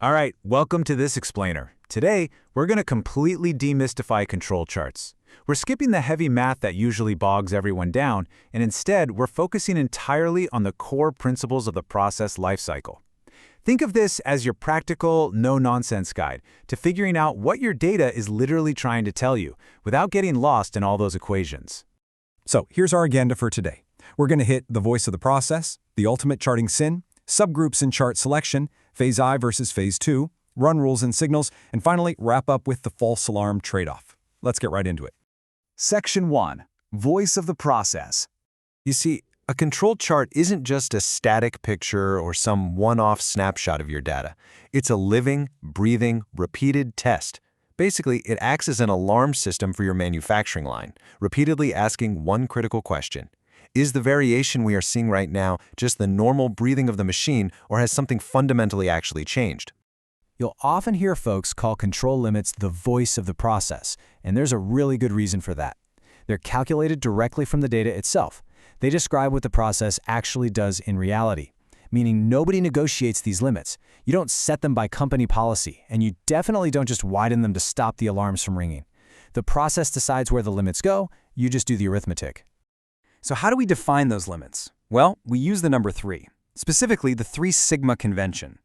All right, welcome to this explainer. Today, we're going to completely demystify control charts. We're skipping the heavy math that usually bogs everyone down, and instead, we're focusing entirely on the core principles of the process lifecycle. Think of this as your practical, no-nonsense guide to figuring out what your data is literally trying to tell you without getting lost in all those equations. So here's our agenda for today. We're going to hit the voice of the process, the ultimate charting sin, subgroups in chart selection, phase I versus phase II, run rules and signals, and finally wrap up with the false alarm trade-off. Let's get right into it. Section 1. Voice of the process. You see, a control chart isn't just a static picture or some one-off snapshot of your data. It's a living, breathing, repeated test. Basically, it acts as an alarm system for your manufacturing line, repeatedly asking one critical question. Is the variation we are seeing right now just the normal breathing of the machine, or has something fundamentally actually changed? You'll often hear folks call control limits the voice of the process, and there's a really good reason for that. They're calculated directly from the data itself. They describe what the process actually does in reality, meaning nobody negotiates these limits. You don't set them by company policy, and you definitely don't just widen them to stop the alarms from ringing. The process decides where the limits go, you just do the arithmetic. So how do we define those limits? Well, we use the number 3, specifically the 3 sigma convention.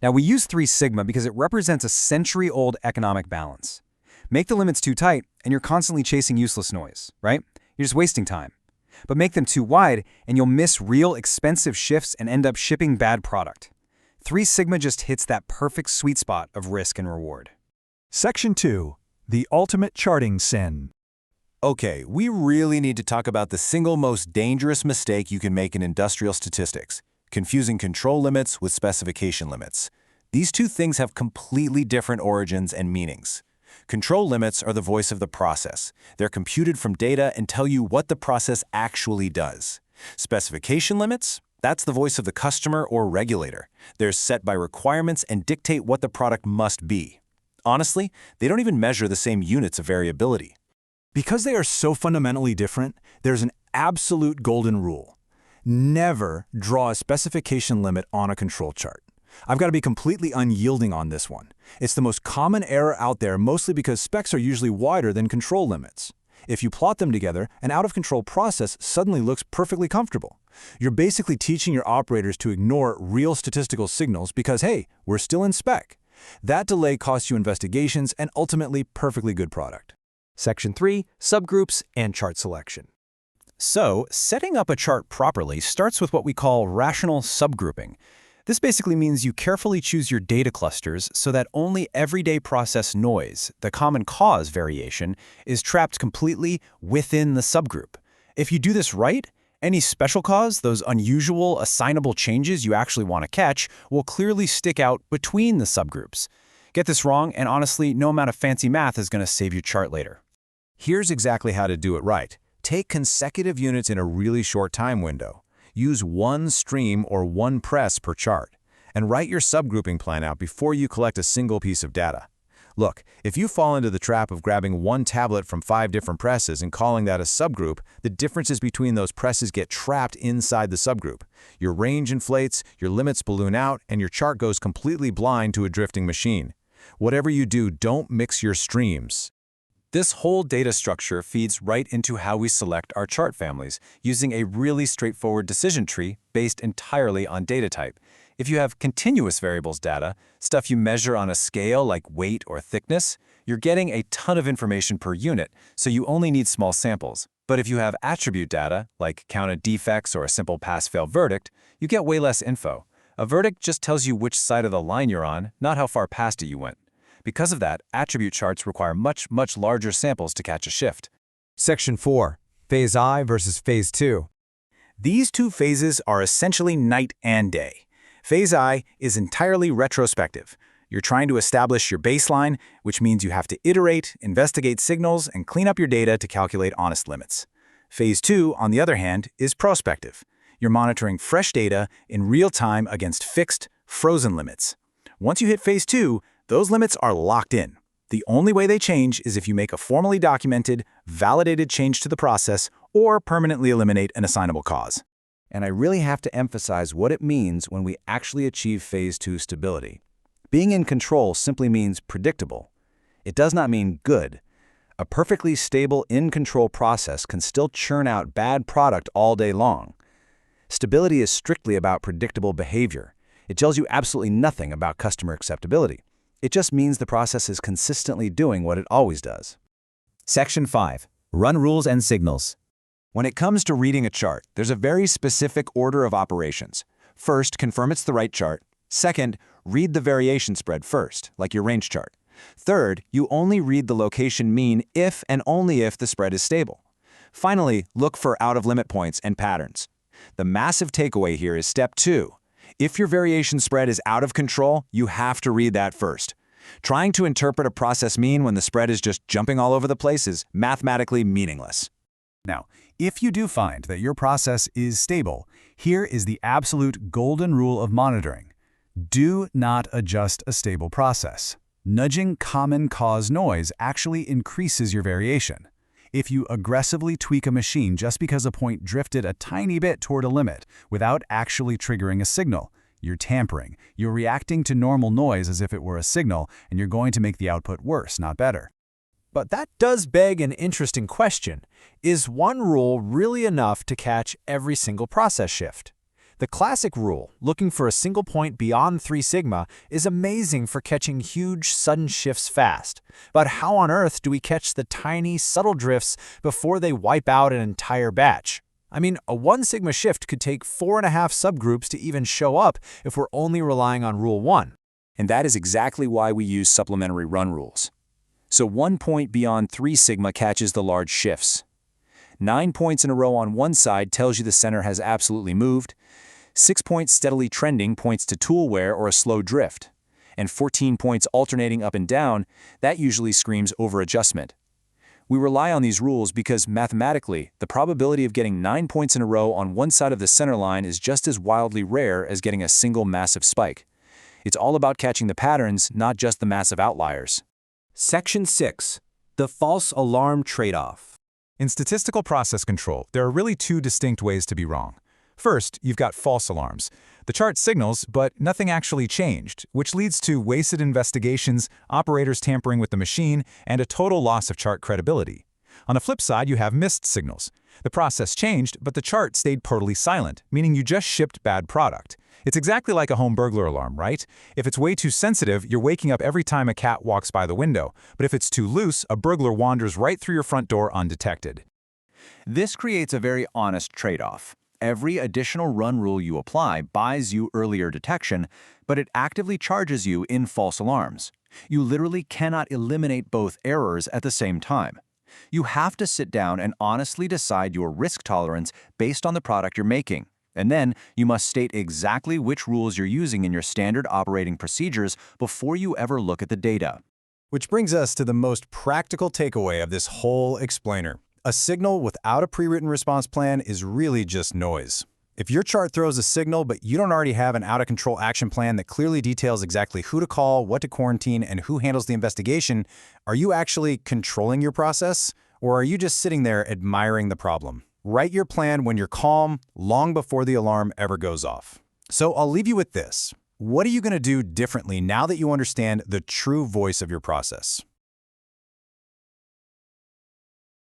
Now, we use 3 sigma because it represents a century-old economic balance. Make the limits too tight, and you're constantly chasing useless noise, right? You're just wasting time. But make them too wide, and you'll miss real expensive shifts and end up shipping bad product. 3 sigma just hits that perfect sweet spot of risk and reward. Section 2. The ultimate charting sin. Okay, we really need to talk about the single most dangerous mistake you can make in industrial statistics: confusing control limits with specification limits. These two things have completely different origins and meanings. Control limits are the voice of the process. They're computed from data and tell you what the process actually does. Specification limits? That's the voice of the customer or regulator. They're set by requirements and dictate what the product must be. Honestly, they don't even measure the same units of variability. Because they are so fundamentally different, there's an absolute golden rule. Never draw a specification limit on a control chart. I've got to be completely unyielding on this one. It's the most common error out there, mostly because specs are usually wider than control limits. If you plot them together, an out-of-control process suddenly looks perfectly comfortable. You're basically teaching your operators to ignore real statistical signals because, hey, we're still in spec. That delay costs you investigations and ultimately perfectly good product. Section 3. Subgroups and chart selection. So, setting up a chart properly starts with what we call rational subgrouping. This basically means you carefully choose your data clusters so that only everyday process noise, the common cause variation, is trapped completely within the subgroup. If you do this right, any special cause, those unusual assignable changes you actually want to catch, will clearly stick out between the subgroups. Get this wrong, and honestly, no amount of fancy math is going to save your chart later. Here's exactly how to do it right. Take consecutive units in a really short time window. Use one stream or one press per chart, and write your subgrouping plan out before you collect a single piece of data. Look, if you fall into the trap of grabbing one tablet from 5 different presses and calling that a subgroup, the differences between those presses get trapped inside the subgroup. Your range inflates, your limits balloon out, and your chart goes completely blind to a drifting machine. Whatever you do, don't mix your streams. This whole data structure feeds right into how we select our chart families, using a really straightforward decision tree based entirely on data type. If you have continuous variables data, stuff you measure on a scale like weight or thickness, you're getting a ton of information per unit, so you only need small samples. But if you have attribute data, like counted defects or a simple pass-fail verdict, you get way less info. A verdict just tells you which side of the line you're on, not how far past it you went. Because of that, attribute charts require much larger samples to catch a shift. Section 4. Phase I versus phase II. These two phases are essentially night and day. Phase I is entirely retrospective. You're trying to establish your baseline, which means you have to iterate, investigate signals, and clean up your data to calculate honest limits. Phase II, on the other hand, is prospective. You're monitoring fresh data in real time against fixed, frozen limits. Once you hit phase II, those limits are locked in. The only way they change is if you make a formally documented, validated change to the process or permanently eliminate an assignable cause. And I really have to emphasize what it means when we actually achieve phase II stability. Being in control simply means predictable. It does not mean good. A perfectly stable in-control process can still churn out bad product all day long. Stability is strictly about predictable behavior. It tells you absolutely nothing about customer acceptability. It just means the process is consistently doing what it always does. Section 5. Run rules and signals. When it comes to reading a chart, there's a very specific order of operations. First, confirm it's the right chart. Second, read the variation spread first, like your range chart. Third, you only read the location mean if and only if the spread is stable. Finally, look for out-of-limit points and patterns. The massive takeaway here is step 2. If your variation spread is out of control, you have to read that first. Trying to interpret a process mean when the spread is just jumping all over the place is mathematically meaningless. Now, if you do find that your process is stable, here is the absolute golden rule of monitoring. Do not adjust a stable process. Nudging common cause noise actually increases your variation. If you aggressively tweak a machine just because a point drifted a tiny bit toward a limit without actually triggering a signal, you're tampering. You're reacting to normal noise as if it were a signal, and you're going to make the output worse, not better. But that does beg an interesting question. Is one rule really enough to catch every single process shift? The classic rule, looking for a single point beyond 3 sigma, is amazing for catching huge, sudden shifts fast. But how on earth do we catch the tiny, subtle drifts before they wipe out an entire batch? I mean, a 1 sigma shift could take 4.5 subgroups to even show up if we're only relying on Rule 1. And that is exactly why we use supplementary run rules. So 1 point beyond 3 sigma catches the large shifts. 9 points in a row on one side tells you the center has absolutely moved. 6 points steadily trending points to tool wear or a slow drift. And 14 points alternating up and down, that usually screams over-adjustment. We rely on these rules because mathematically, the probability of getting 9 points in a row on one side of the center line is just as wildly rare as getting a single massive spike. It's all about catching the patterns, not just the massive outliers. Section 6. The false alarm trade-off. In statistical process control, there are really 2 distinct ways to be wrong. First, you've got false alarms. The chart signals, but nothing actually changed, which leads to wasted investigations, operators tampering with the machine, and a total loss of chart credibility. On the flip side, you have missed signals. The process changed, but the chart stayed totally silent, meaning you just shipped bad product. It's exactly like a home burglar alarm, right? If it's way too sensitive, you're waking up every time a cat walks by the window. But if it's too loose, a burglar wanders right through your front door undetected. This creates a very honest trade-off. Every additional run rule you apply buys you earlier detection, but it actively charges you in false alarms. You literally cannot eliminate both errors at the same time. You have to sit down and honestly decide your risk tolerance based on the product you're making. And then you must state exactly which rules you're using in your standard operating procedures before you ever look at the data. Which brings us to the most practical takeaway of this whole explainer. A signal without a pre-written response plan is really just noise. If your chart throws a signal, but you don't already have an out-of-control action plan that clearly details exactly who to call, what to quarantine, and who handles the investigation, are you actually controlling your process? Or are you just sitting there admiring the problem? Write your plan when you're calm, long before the alarm ever goes off. So I'll leave you with this. What are you going to do differently now that you understand the true voice of your process?